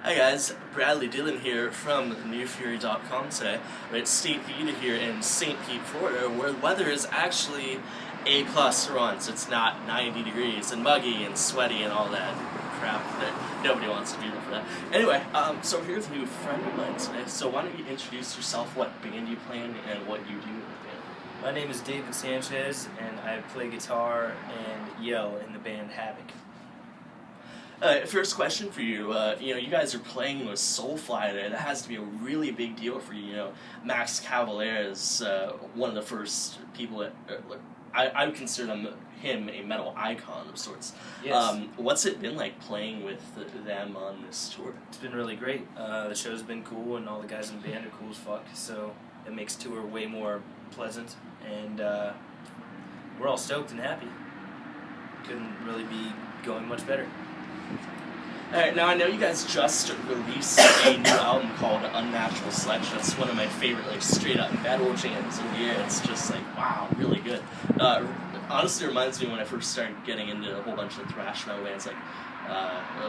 Hi guys, Bradley Dillon here from NewFury.com today. We're at State Theater here in St. Pete, Florida, where the weather is actually A+ for once. It's not 90 degrees and muggy and sweaty and all that crap that nobody wants to be there for that. Anyway, so here's a new friend of mine today. So why don't you introduce yourself, what band you play in, and what you do in the band? My name is David Sanchez, and I play guitar and yell in the band Havok. First question for you. You guys are playing with Soulfly today. That has to be a really big deal for you. You know, Max Cavalera is one of the first people that I would consider him a metal icon of sorts. Yes. What's it been like playing with them on this tour? It's been really great. The show's been cool, and all the guys in the band are cool as fuck, so it makes tour way more pleasant, and we're all stoked and happy. Couldn't really be going much better. Alright, now I know you guys just released a new album called Unnatural Selection. It's one of my favorite, like, straight up metal jams of the year. It's just like, wow, really good. Honestly, it reminds me when I first started getting into a whole bunch of thrash metal bands like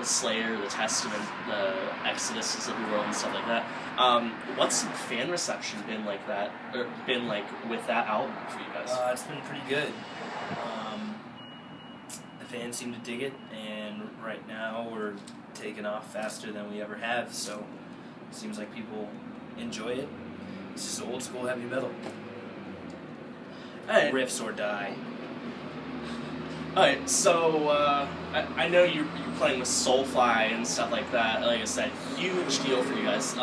Slayer, The Testament, Exodus of the World, and stuff like that. What's the fan reception been like that, or been like with that album for you guys? It's been pretty good. The fans seem to dig it, and right now we're taking off faster than we ever have, so it seems like people enjoy it. It's just old school heavy metal. Right. Riffs or die. Alright, so I know you're playing with Soulfly and stuff like that. Like I said, huge deal for you guys.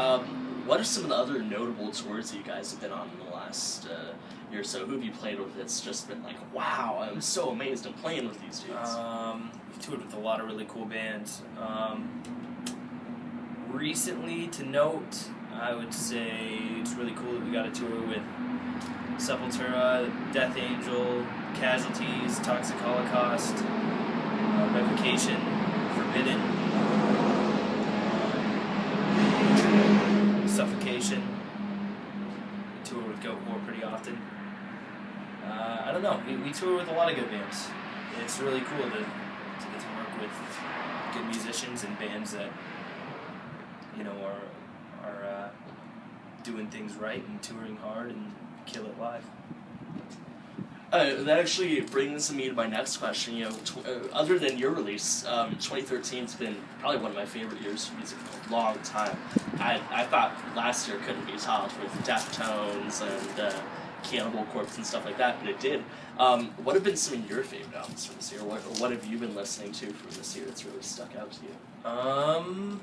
What are some of the other notable tours that you guys have been on in the last year or so? Who have you played with that's just been like, wow, I'm so amazed I'm playing with these dudes? We've toured with a lot of really cool bands. Recently, to note, I would say it's really cool that we got a tour with Sepultura, Death Angel, Casualties, Toxic Holocaust, Revocation, Forbidden, Suffocation. We tour with Goat War pretty often. I don't know, we tour with a lot of good bands. It's really cool to get to work with good musicians and bands that, you know, are doing things right and touring hard and kill it live. That actually brings me to my next question. You know, other than your release, 2013's been probably one of my favorite years for music in a long time. I thought last year couldn't be topped with Deftones and Cannibal Corpse and stuff like that, but it did. What have been some of your favorite albums from this year? What have you been listening to from this year that's really stuck out to you?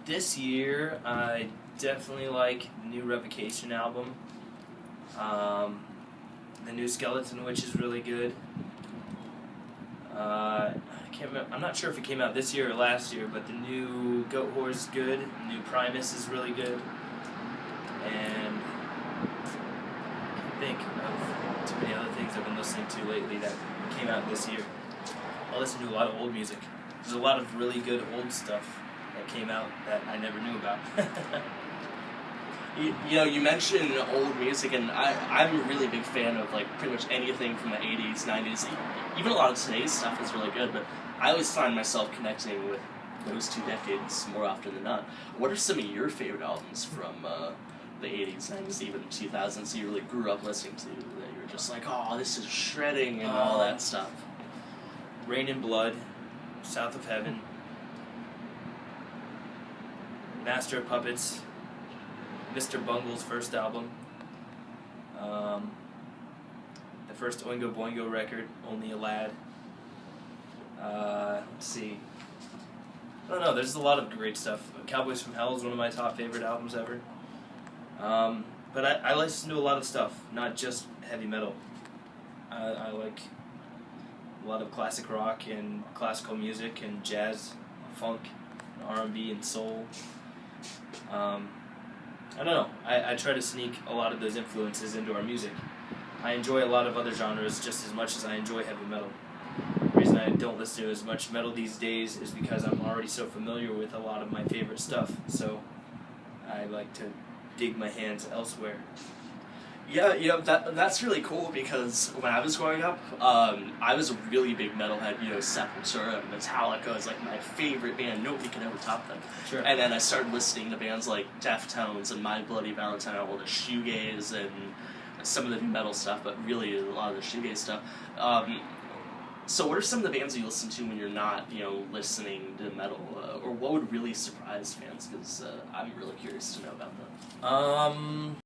This year I definitely like the new Revocation album. The new Skeleton Witch is really good. I can't remember. I'm not sure if it came out this year or last year, but the new Goat Whore is good. The new Primus is really good. And I can't think of too many other things I've been listening to lately that came out this year. I listen to a lot of old music. There's a lot of really good old stuff that came out that I never knew about. You know, you mentioned old music, and I'm a really big fan of, like, pretty much anything from the 80s, 90s. Even a lot of today's stuff is really good, but I always find myself connecting with those two decades more often than not. What are some of your favorite albums from the 80s, 90s, even 2000s you really grew up listening to, that you were just like, oh, this is shredding and all that stuff? Rain and Blood, South of Heaven, Master of Puppets, Mr. Bungle's first album, the first Oingo Boingo record, Only a Lad. Let's see. I don't know, there's a lot of great stuff. Cowboys from Hell is one of my top favorite albums ever. But I listen to a lot of stuff, not just heavy metal. I like a lot of classic rock and classical music and jazz, funk, and R&B and soul. I don't know. I try to sneak a lot of those influences into our music. I enjoy a lot of other genres just as much as I enjoy heavy metal. The reason I don't listen to as much metal these days is because I'm already so familiar with a lot of my favorite stuff, so I like to dig my hands elsewhere. Yeah, that's really cool because when I was growing up, I was a really big metalhead. Sepultura, Metallica is like my favorite band. Nobody can ever top them. Sure. And then I started listening to bands like Deftones and My Bloody Valentine, all the shoegaze and some of the new metal stuff, but really a lot of the shoegaze stuff. So what are some of the bands you listen to when you're not, listening to metal, or what would really surprise fans? Because I'm really curious to know about them.